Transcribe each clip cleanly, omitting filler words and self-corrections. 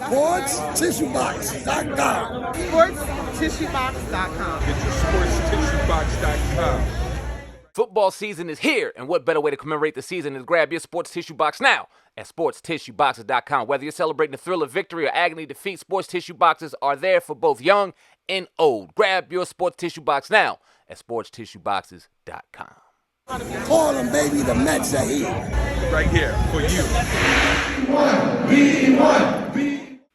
SportsTissueBox.com. SportsTissueBox.com. Get your SportsTissueBox.com. Football season is here, and what better way to commemorate the season than to grab your sports tissue box now at sportstissueboxes.com. Whether you're celebrating the thrill of victory or agony defeat, sports tissue boxes are there for both young and old. Grab your sports tissue box now at sportstissueboxes.com. Call them, baby, the Mets are here. Right here for you.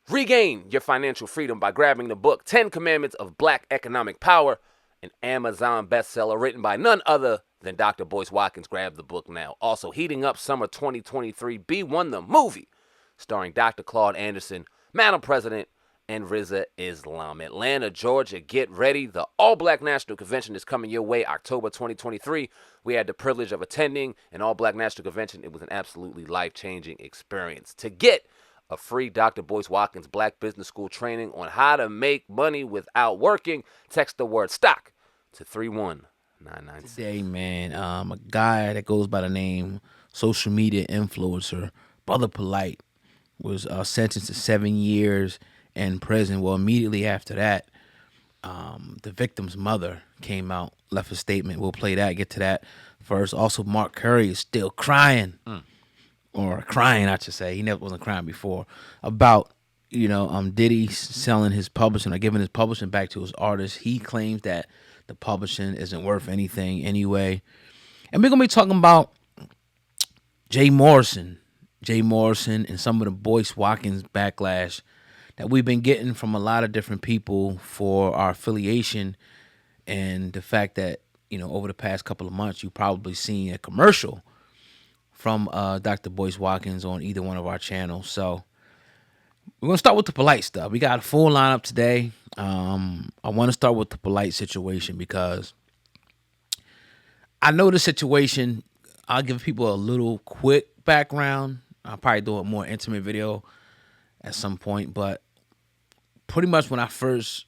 Regain your financial freedom by grabbing the book 10 Commandments of Black Economic Power, an Amazon bestseller written by none other than Dr. Boyce Watkins. Grab the book now. Also, heating up summer 2023, B1 the movie, starring Dr. Claude Anderson, Madam President, and Riza Islam. Atlanta, Georgia, get ready. The All-Black National Convention is coming your way October 2023. We had the privilege of attending an All-Black National Convention. It was an absolutely life-changing experience. To get a free Dr. Boyce Watkins Black Business School training on how to make money without working, text the word STOCK to 31996. Today, man, a guy that goes by the name social media influencer, Brother Polight, was sentenced to 7 years in prison. Well, immediately after that, the victim's mother came out, left a statement. We'll play that, get to that first. Also, Mark Curry is still crying, or crying, I should say. He never wasn't crying before, about, Diddy selling his publishing or giving his publishing back to his artists. He claims that the publishing isn't worth anything anyway. And we're going to be talking about Jay Morrison and some of the Boyce Watkins backlash that we've been getting from a lot of different people for our affiliation, and the fact that, over the past couple of months, you've probably seen a commercial from Dr. Boyce Watkins on either one of our channels. So we're going to start with the Polight stuff. We got a full lineup today. I want to start with the Polight situation because I know the situation. I'll give people a little quick background. I'll probably do a more intimate video at some point, but pretty much when I first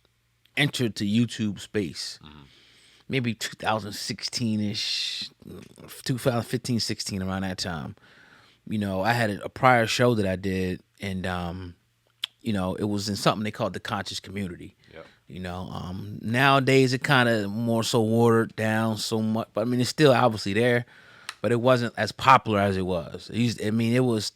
entered the YouTube space, maybe 2016-ish, 2015, 16, around that time, I had a prior show that I did, and, it was in something they called the conscious community. Yep. Nowadays it kind of more so watered down so much, but I mean, it's still obviously there, but it wasn't as popular as it was. It was,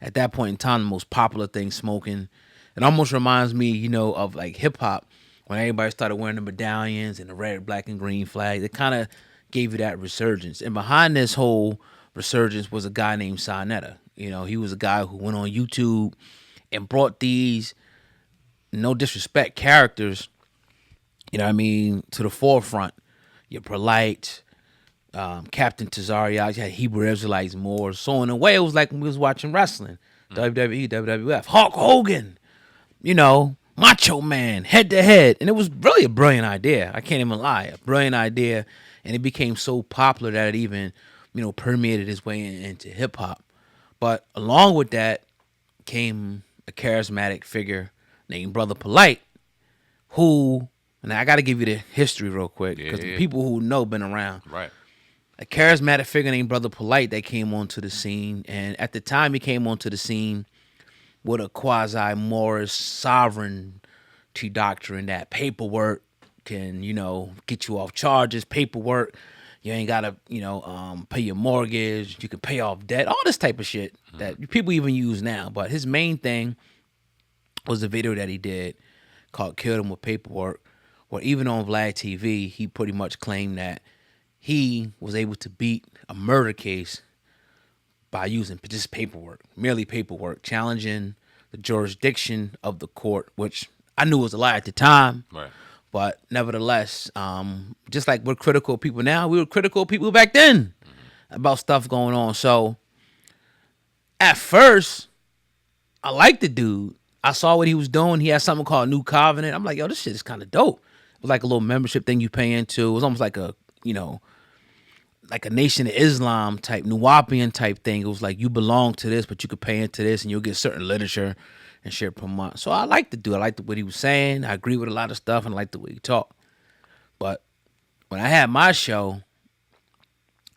at that point in time, the most popular thing smoking. It almost reminds me, of like hip hop, when everybody started wearing the medallions and the red, black, and green flag. It kind of gave you that resurgence. And behind this whole resurgence was a guy named Sonetta. He was a guy who went on YouTube and brought these, no disrespect, characters, to the forefront. Your Polight, Captain Tazariak, you had Hebrew Israelites more. So in a way, it was like when we was watching wrestling, WWE, WWF, Hulk Hogan, Macho Man, head to head. And it was really a brilliant idea. I can't even lie. A brilliant idea. And it became so popular that it even, permeated its way into hip hop. But along with that came a charismatic figure named Brother Polight, who, and I got to give you the history real quick, because the people who know been around. Right. A charismatic figure named Brother Polight that came onto the scene. And at the time he came onto the scene with a quasi-Morris sovereignty doctrine that paperwork can, get you off charges. Paperwork, you ain't got to, pay your mortgage. You can pay off debt. All this type of shit that people even use now. But his main thing was a video that he did called Killed Him With Paperwork, where even on Vlad TV, he pretty much claimed that he was able to beat a murder case by using just paperwork, merely paperwork, challenging the jurisdiction of the court, which I knew was a lie at the time. Right. But nevertheless, just like we're critical of people now, we were critical of people back then about stuff going on. So at first, I liked the dude. I saw what he was doing. He had something called New Covenant. I'm like, yo, this shit is kind of dope. It was like a little membership thing you pay into. It was almost like a, like a Nation of Islam type, Nuwapian type thing. It was like you belong to this, but you could pay into this and you'll get certain literature and shit per month. So I liked the dude. I liked what he was saying. I agree with a lot of stuff and I liked the way he talked. But when I had my show,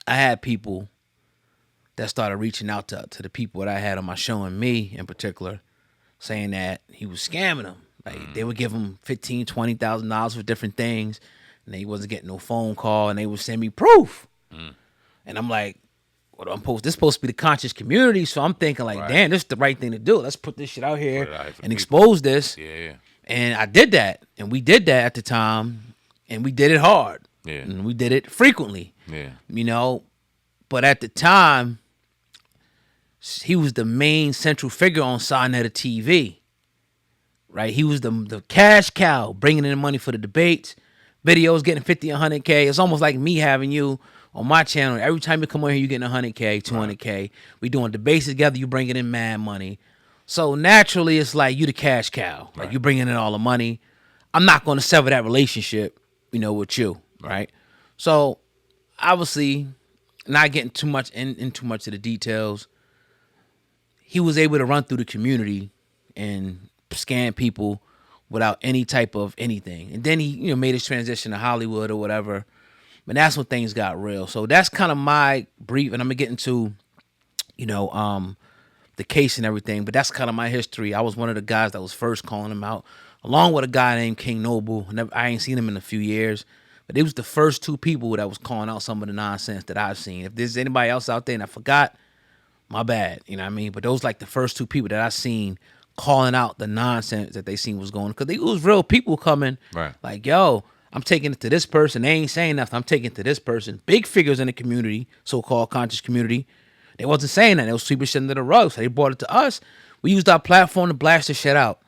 I had people that started reaching out to the people that I had on my show, and me in particular, saying that he was scamming them. Like they would give him $15,000, $20,000 for different things, and he wasn't getting no phone call, and they would send me proof. And I'm like, well, this is supposed to be the conscious community, so I'm thinking like, damn, this is the right thing to do. Let's put this shit out here and expose this. Yeah. And I did that, and we did that at the time, and we did it hard. Yeah. And we did it frequently. Yeah. You know, but at the time, he was the main central figure on Sarnetta TV. Right? He was the cash cow, bringing in the money for the debates, videos, getting 50, 100K. It's almost like me having you on my channel. Every time you come on here, you're getting 100K, 200K. We doing debates together. You bringing in mad money. So naturally, it's like you the cash cow. Like you bringing in all the money. I'm not going to sever that relationship, with you, right? So obviously, not getting too much in too much of the details. He was able to run through the community and scam people without any type of anything. And then he, made his transition to Hollywood or whatever. But that's when things got real. So that's kind of my brief, and I'm gonna get into, the case and everything. But that's kind of my history. I was one of the guys that was first calling him out, along with a guy named King Noble. I ain't seen him in a few years, but it was the first two people that was calling out some of the nonsense that I've seen. If there's anybody else out there and I forgot, my bad. You know what I mean? But those like the first two people that I seen calling out the nonsense that they seen was going, because it was real people coming. Right. Like, yo, I'm taking it to this person. They ain't saying nothing. I'm taking it to this person. Big figures in the community, so-called conscious community. They wasn't saying that. They was sweeping shit under the rug. So they brought it to us. We used our platform to blast the shit out.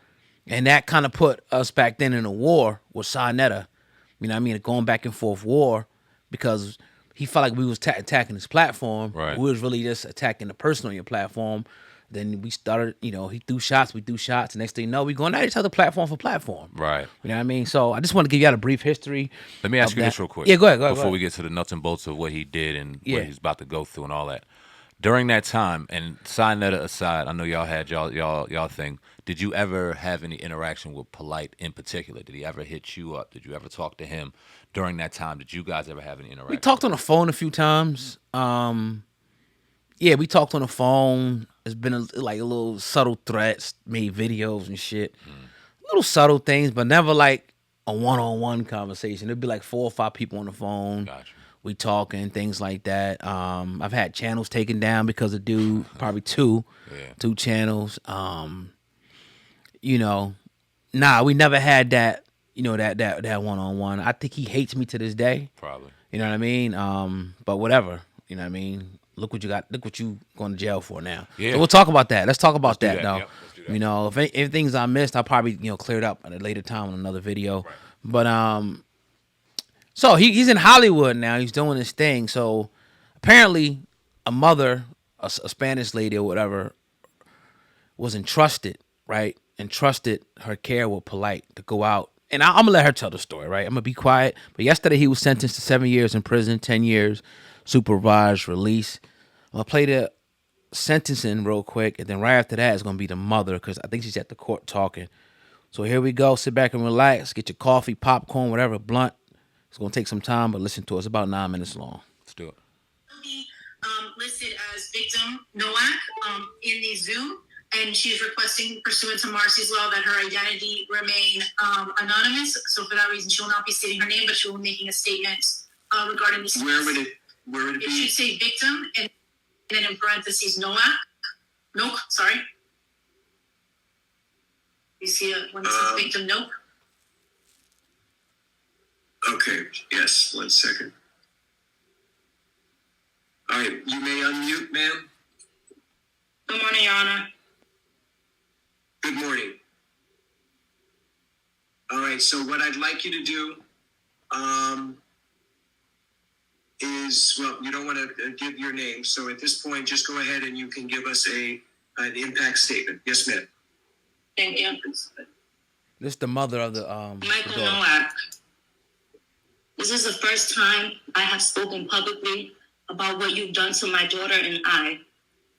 And that kind of put us back then in a war with Sarnetta. You know what I mean? Going back and forth war, because he felt like we was attacking his platform. Right. We was really just attacking the person on your platform. Then we started, he threw shots, we threw shots. Next thing you know, we going at each other platform for platform. Right. You know what I mean? So I just want to give you out a brief history. Let me ask you this real quick. Yeah, go ahead. Before we get to the nuts and bolts of what he did and Yeah. what he's about to go through and all that. During that time, and Sarnetta aside, I know y'all had y'all thing. Did you ever have any interaction with Polight in particular? Did he ever hit you up? Did you ever talk to him during that time? Did you guys ever have any interaction? We talked on the phone a few times. Yeah, we talked on the phone. It's been a little subtle threats, made videos and shit. Little subtle things, but never like a one-on-one conversation. It'd be like 4 or 5 people on the phone. Gotcha. We talking, things like that. I've had channels taken down because of dude, probably 2 channels. We never had that, that one-on-one. I think he hates me to this day. Probably. You know what I mean? But whatever. You know what I mean? Look what you got. Look what you going to jail for now. Yeah. So we'll talk about that. Let's talk about that, though. Yep, let's do that. If things I missed, I'll probably clear it up at a later time on another video. Right. But so he's in Hollywood now. He's doing his thing. So apparently, a mother, a Spanish lady or whatever, was entrusted, right? Entrusted her care with Polight to go out. And I'm gonna let her tell the story, right? I'm gonna be quiet. But yesterday he was sentenced to 7 years in prison, 10 years supervised release. I'm gonna play the sentencing real quick, and then right after that is gonna be the mother, because I think she's at the court talking. So here we go. Sit back and relax. Get your coffee, popcorn, whatever, blunt. It's gonna take some time, but listen to it. It's about 9 minutes long. Let's do it. Listed as victim Nowak in the Zoom, and she's requesting, pursuant to Marcy's law, that her identity remain anonymous. So for that reason, she will not be stating her name, but she will be making a statement regarding this. Where would it be? It should say victim, and then in parentheses Nowak. Nope, sorry. You see when it says victim, nope. Okay, yes, 1 second. All right, you may unmute, ma'am. Good morning, Your Honor. Good morning. All right, so what I'd like you to do is, well, you don't want to give your name, so at this point, just go ahead and you can give us an impact statement. Yes, ma'am. Thank you. This is the mother of the Michael Nowak. This is the first time I have spoken publicly about what you've done to my daughter and I.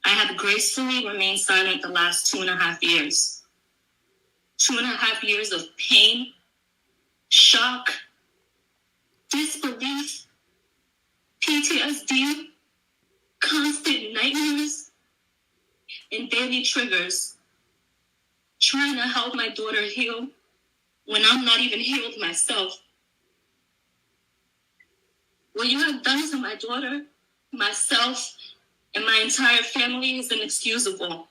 I have gracefully remained silent the last 2.5 years. 2.5 years of pain, shock, disbelief, PTSD, constant nightmares, and daily triggers. trying to help my daughter heal when I'm not even healed myself. What you have done to my daughter, myself, and my entire family is inexcusable.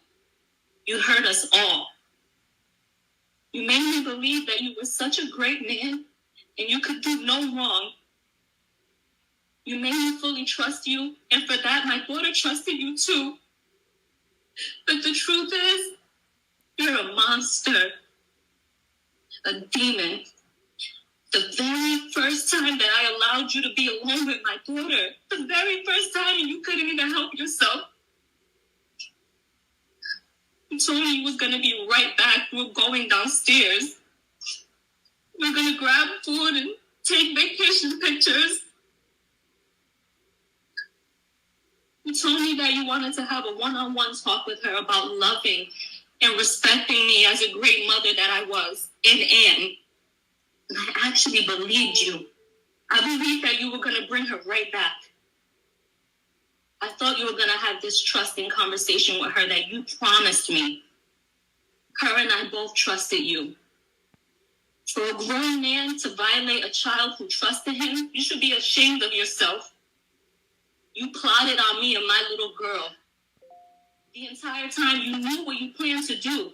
You hurt us all. You made me believe that you were such a great man and you could do no wrong. You made me fully trust you, and for that, my daughter trusted you too. But the truth is, you're a monster, a demon. The very first time that I allowed you to be alone with my daughter, the very first time you couldn't even help yourself, you told me you was going to be right back. We were going downstairs. We were going to grab food and take vacation pictures. You told me that you wanted to have a one-on-one talk with her about loving and respecting me as a great mother that I was, and am. And I actually believed you. I believed that you were going to bring her right back. I thought you were going to have this trusting conversation with her that you promised me. Her and I both trusted you. For a grown man to violate a child who trusted him, you should be ashamed of yourself. You plotted on me and my little girl. The entire time you knew what you planned to do.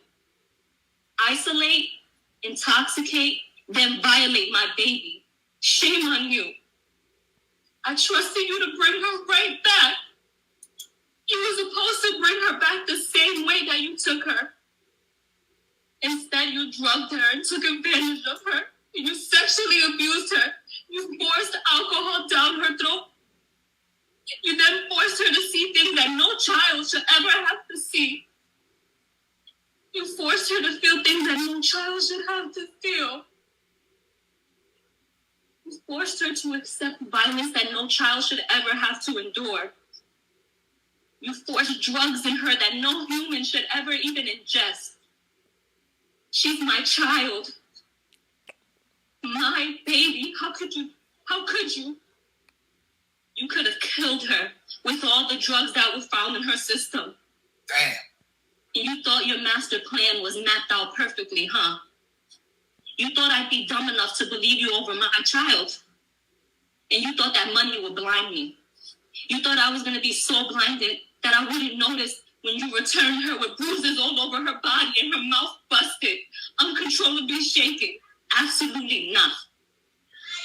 Isolate, intoxicate, then violate my baby. Shame on you. I trusted you to bring her right back. You were supposed to bring her back the same way that you took her. Instead, you drugged her and took advantage of her. You sexually abused her. You forced alcohol down her throat. You then forced her to see things that no child should ever have to see. You forced her to feel things that no child should have to feel. You forced her to accept violence that no child should ever have to endure. You forced drugs in her that no human should ever even ingest. She's my child. My baby. How could you? How could you? You could have killed her with all the drugs that were found in her system. Damn. And you thought your master plan was mapped out perfectly, huh? You thought I'd be dumb enough to believe you over my child. And you thought that money would blind me. You thought I was going to be so blinded that I wouldn't notice when you returned her with bruises all over her body and her mouth busted, uncontrollably shaking. Absolutely not.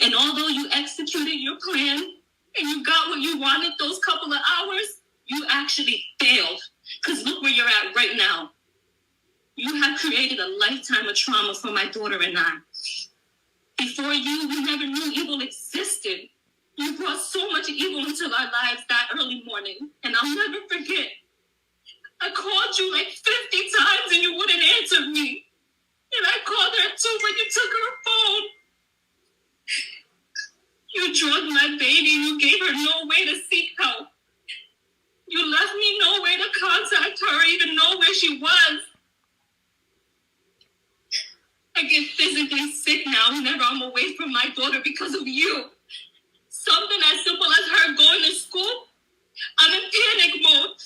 And although you executed your plan, and you got what you wanted those couple of hours, you actually failed. Because look where you're at right now. You have created a lifetime of trauma for my daughter and I. Before you, we never knew evil existed. You brought so much evil into our lives that early morning. And I'll never forget. I called you like 50 times and you wouldn't answer me. And I called her too, but you took her phone. You drugged my baby. You gave her no way to seek help. You left me no way to contact her or even know where she was. I get physically sick now whenever I'm away from my daughter because of you. Something as simple as her going to school, I'm in panic mode.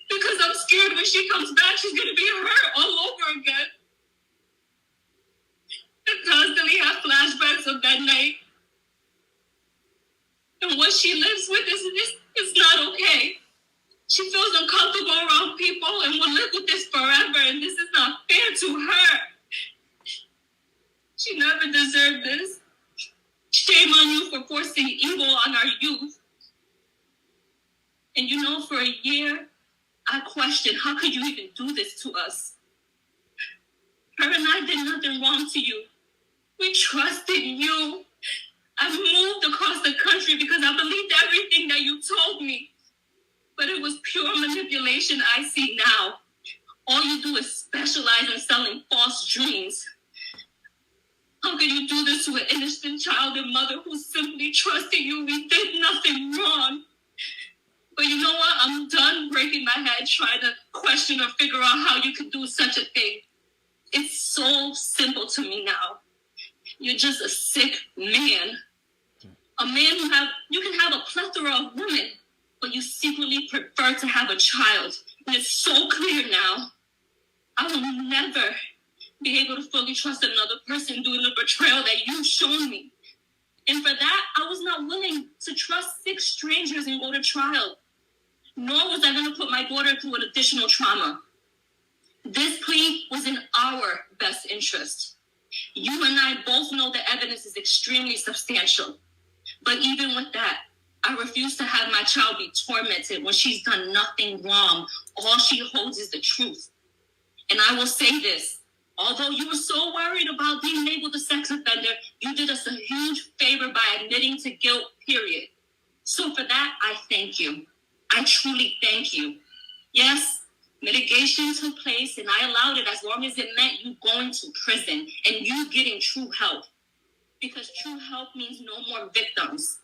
Because I'm scared when she comes back, she's going to be hurt all over again. I constantly have flashbacks of that night. And what she lives with is not okay. She feels uncomfortable around people and will live with this forever, and this is not fair to her. She never deserved this. Shame on you for forcing evil on our youth. And you know, for a year, I questioned, how could you even do this to us? Her and I did nothing wrong to you. We trusted you. I moved across the country because I believed everything that you told me. But it was pure manipulation I see now. All you do is specialize in selling false dreams. How can you do this to an innocent child and mother who simply trusted you? We did nothing wrong. But you know what? I'm done breaking my head trying to question or figure out how you could do such a thing. It's so simple to me now. You're just a sick man. A man you can have a plethora of women, but you secretly prefer to have a child. And it's so clear now. I will never be able to fully trust another person due to the betrayal that you've shown me. And for that, I was not willing to trust 6 strangers and go to trial. Nor was I going to put my daughter through an additional trauma. This plea was in our best interest. You and I both know the evidence is extremely substantial. But even with that, I refuse to have my child be tormented when she's done nothing wrong. All she holds is the truth. And I will say this, although you were so worried about being labeled a sex offender, you did us a huge favor by admitting to guilt, period. So for that, I thank you. I truly thank you. Yes, mitigation took place and I allowed it as long as it meant you going to prison and you getting true help. Because true help means no more victims.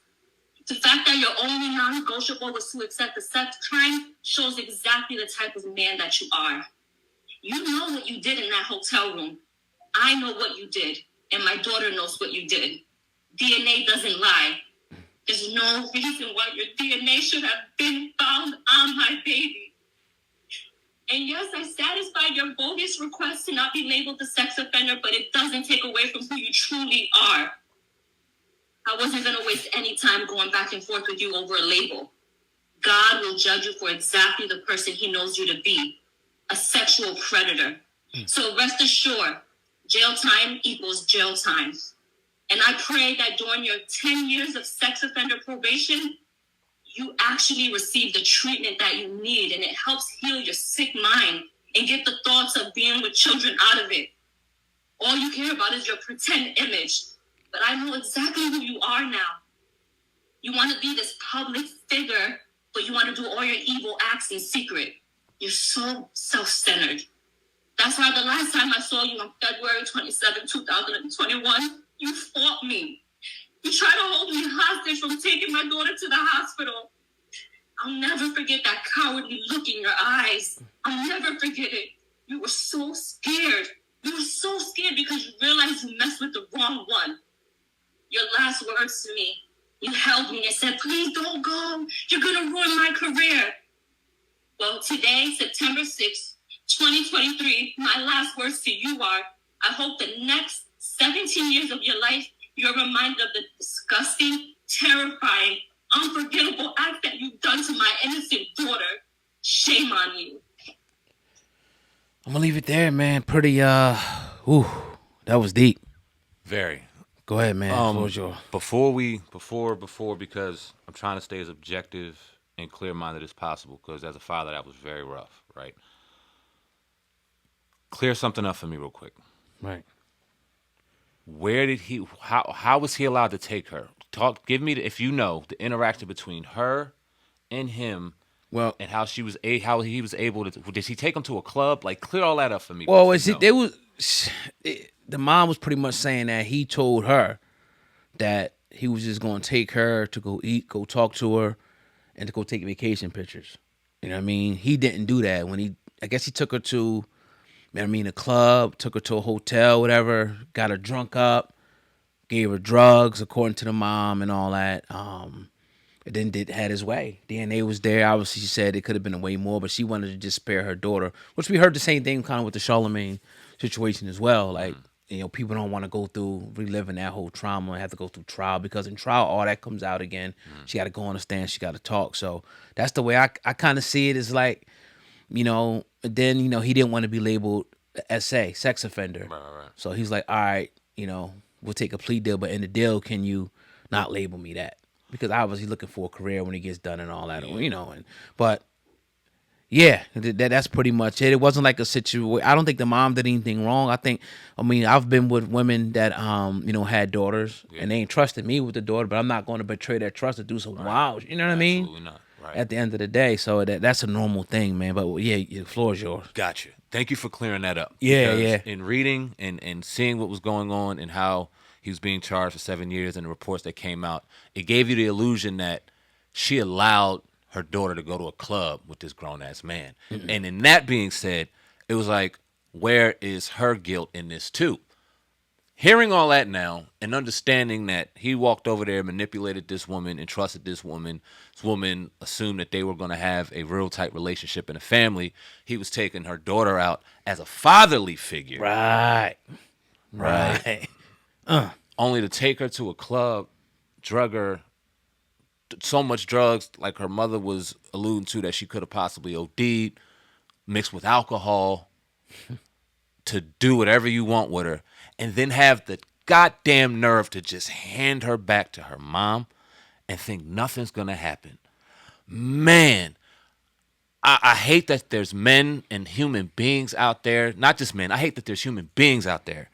The fact that your only non-negotiable was to accept the sex crime shows exactly the type of man that you are. You know what you did in that hotel room. I know what you did, and my daughter knows what you did. DNA doesn't lie. There's no reason why your DNA should have been found on my baby. And yes, I satisfied your bogus request to not be labeled a sex offender, but it doesn't take away from who you truly are. I wasn't going to waste any time going back and forth with you over a label. God will judge you for exactly the person he knows you to be, a sexual predator. So rest assured, jail time equals jail time. And I pray that during your 10 years of sex offender probation, you actually receive the treatment that you need and it helps heal your sick mind and get the thoughts of being with children out of it. All you care about is your pretend image. But I know exactly who you are now. You want to be this public figure, but you want to do all your evil acts in secret. You're so self-centered. That's why the last time I saw you on February 27, 2021, you fought me. You tried to hold me hostage from taking my daughter to the hospital. I'll never forget that cowardly look in your eyes. I'll never forget it. You were so scared. You were so scared because you realized you messed with the wrong one. Your last words to me, you held me and said, please don't go. You're going to ruin my career. Well, today, September 6th, 2023, my last words to you are, I hope the next 17 years of your life, you're reminded of the disgusting, terrifying, unforgettable act that you've done to my innocent daughter. Shame on you. I'm gonna leave it there, man. Pretty, that was deep. Very. Go ahead, man. What was your... Before, because I'm trying to stay as objective and clear-minded as possible, because as a father, that was very rough, right? Clear something up for me real quick. Right. Where did he, how was he allowed to take her? Give me, if you know, the interaction between her and him. Well, and how he was able to, did he take him to a club? Like, clear all that up for me. Well, the mom was pretty much saying that he told her that he was just going to take her to go eat, go talk to her, and to go take vacation pictures. You know what I mean? He didn't do that. I guess he took her to, a club, took her to a hotel, whatever, got her drunk up, gave her drugs, according to the mom and all that. And then had his way. DNA was there. Obviously, she said it could have been way more, but she wanted to just spare her daughter, which we heard the same thing kind of with the Charlemagne situation as well. Like, people don't want to go through reliving that whole trauma and have to go through trial, because in trial, all that comes out again. She got to go on the stand. She got to talk. So that's the way I kind of see it, is like, then, he didn't want to be labeled SA, sex offender. Right. So he's like, all right, we'll take a plea deal, but in the deal, can you not label me that? Because obviously he's looking for a career when he gets done and all that, but yeah, that's pretty much it. It wasn't like a situation. I don't think the mom did anything wrong. I've been with women that, had daughters, and they ain't trusted me with the daughter, but I'm not going to betray their trust to do something wild. You know what I mean? Absolutely not. Right. At the end of the day, so that's a normal thing, man. But yeah, the floor is yours. Gotcha. Thank you for clearing that up. Yeah, because yeah. In reading and seeing what was going on and how he was being charged for 7 years and the reports that came out, it gave you the illusion that she allowed her daughter to go to a club with this grown-ass man. Mm-hmm. And in that being said, it was like, where is her guilt in this too? Hearing all that now and understanding that he walked over there, manipulated this woman, and trusted this woman. This woman assumed that they were going to have a real tight relationship and a family. He was taking her daughter out as a fatherly figure. Right. Only to take her to a club, drug her, so much drugs, like her mother was alluding to, that she could have possibly OD'd, mixed with alcohol, to do whatever you want with her. And then have the goddamn nerve to just hand her back to her mom and think nothing's going to happen. Man, I hate that there's men and human beings out there, not just men, I hate that there's human beings out there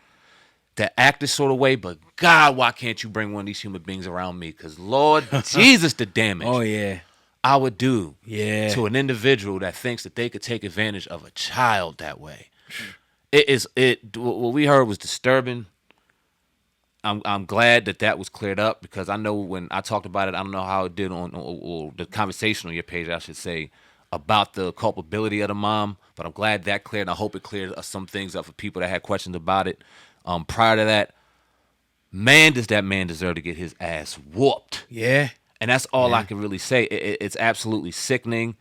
that act this sort of way, but God, why can't you bring one of these human beings around me? Because Lord Jesus, the damage I would do to an individual that thinks that they could take advantage of a child that way. What we heard was disturbing. I'm glad that was cleared up, because I know when I talked about it, I don't know how it did on the conversation on your page, I should say, about the culpability of the mom, but I'm glad that cleared, and I hope it cleared some things up for people that had questions about it. Prior to that, man, does that man deserve to get his ass whooped. Yeah. And that's all I can really say. It's absolutely sickening.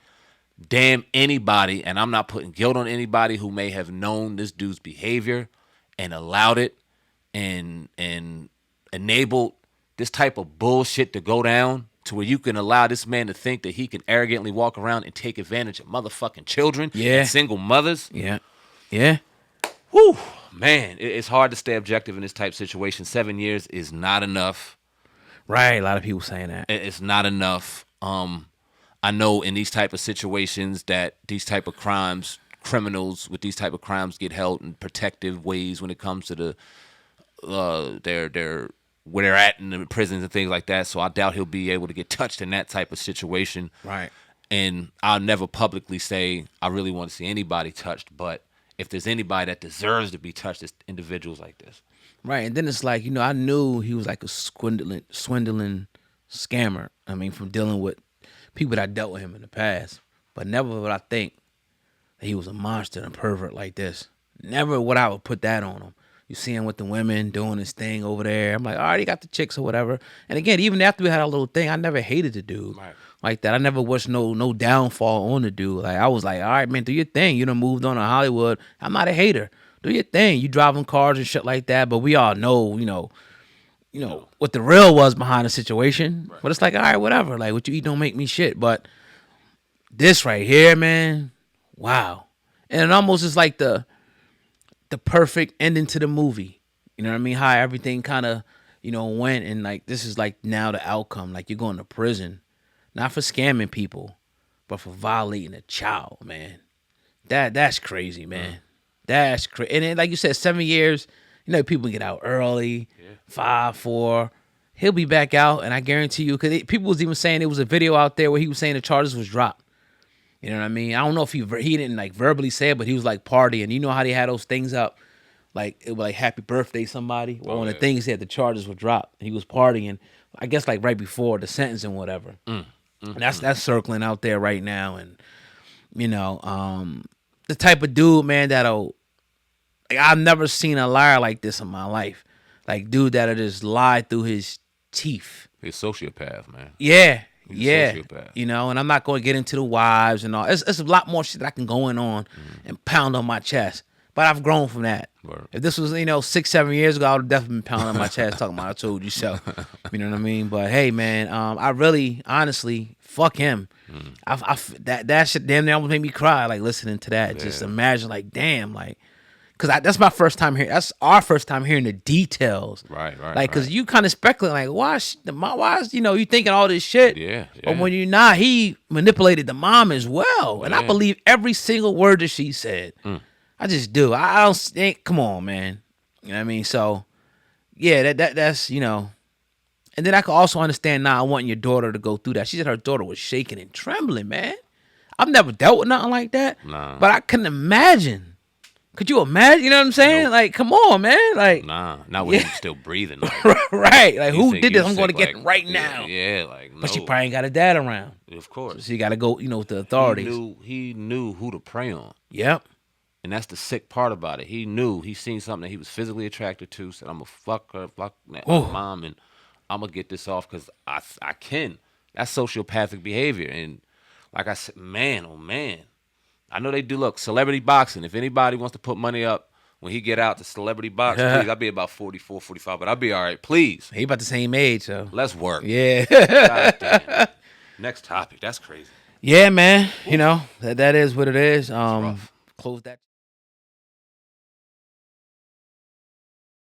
Damn anybody, and I'm not putting guilt on anybody who may have known this dude's behavior and allowed it and enabled this type of bullshit to go down, to where you can allow this man to think that he can arrogantly walk around and take advantage of motherfucking children and single mothers. Yeah. Yeah. Whew. Man, it's hard to stay objective in this type of situation. 7 years is not enough. Right, a lot of people saying that. It's not enough. I know in these type of situations that these type of criminals with these type of crimes get held in protective ways when it comes to the their where they're at in the prisons and things like that. So I doubt he'll be able to get touched in that type of situation. Right. And I'll never publicly say I really want to see anybody touched, but if there's anybody that deserves to be touched, it's individuals like this. Right. And then it's like, I knew he was like a swindling scammer. I mean, from dealing with people that dealt with him in the past. But never would I think that he was a monster and a pervert like this. Never would I would put that on him. You see him with the women doing his thing over there. I'm like, all right, he got the chicks or whatever. And again, even after we had our little thing, I never hated the dude like that. I never wished no downfall on the dude. Like, I was like, all right, man, do your thing. You done moved on to Hollywood. I'm not a hater. Do your thing. You driving cars and shit like that. But we all know, what the real was behind the situation. Right. But it's like, all right, whatever. Like, what you eat don't make me shit. But this right here, man, wow. And it almost is like the perfect ending to the movie. You know what I mean? How everything kind of, went, and like this is like now the outcome. Like, you're going to prison, not for scamming people, but for violating a child, man. That's crazy, man. That's crazy. And then, like you said, 7 years, people get out early, 5, 4. He'll be back out, and I guarantee you, because people was even saying there was a video out there where he was saying the charges was dropped. You know what I mean? I don't know if he didn't like verbally say it, but he was like partying. You know how they had those things up, like it was like happy birthday somebody. Well, one of the things said the charges were dropped. He was partying, I guess like right before the sentencing, whatever. And that's circling out there right now, and the type of dude, man, I've never seen a liar like this in my life. Like, dude that'll just lie through his teeth. He's a sociopath, man. Yeah. He's a sociopath. And I'm not going to get into the wives and all. It's a lot more shit that I can go in on and pound on my chest. But I've grown from that. Word. If this was, 6, 7 years ago, I would have definitely been pounding on my chest talking about I told you so. You know what I mean? But hey, man, I really, honestly, fuck him. That shit damn near almost made me cry, like, listening to that. Just imagine, like, damn, like, because that's my first time hearing. That's our first time hearing the details. Right. Like, because you kind of speculate, like, why is, you thinking all this shit. Yeah. But when you're not, he manipulated the mom as well. And I believe every single word that she said. I just do. I don't think, come on, man. You know what I mean? So, yeah, that's, And then I can also understand now I want your daughter to go through that. She said her daughter was shaking and trembling, man. I've never dealt with nothing like that. Nah. But I couldn't imagine. Could you imagine? You know what I'm saying? Nope. Like, come on, man. Like, not when he's still breathing. Like, right. Like, who did this? I'm going to get it right now. Yeah, like, no. But she probably ain't got a dad around. Of course. So she got to go, with the authorities. He knew who to prey on. Yep. And that's the sick part about it. He knew. He seen something that he was physically attracted to. Said, I'm going to fuck her, fuck my mom, and I'm going to get this off because I can. That's sociopathic behavior. And like I said, man, oh, man. I know they do. Look, celebrity boxing. If anybody wants to put money up when he get out to celebrity box, please. I'll be about 44, 45, but I'll be all right. Please. He about the same age, so. Let's work. Yeah. God damn. Next topic. That's crazy. Yeah, man. You know, that is what it is. rough. Close that.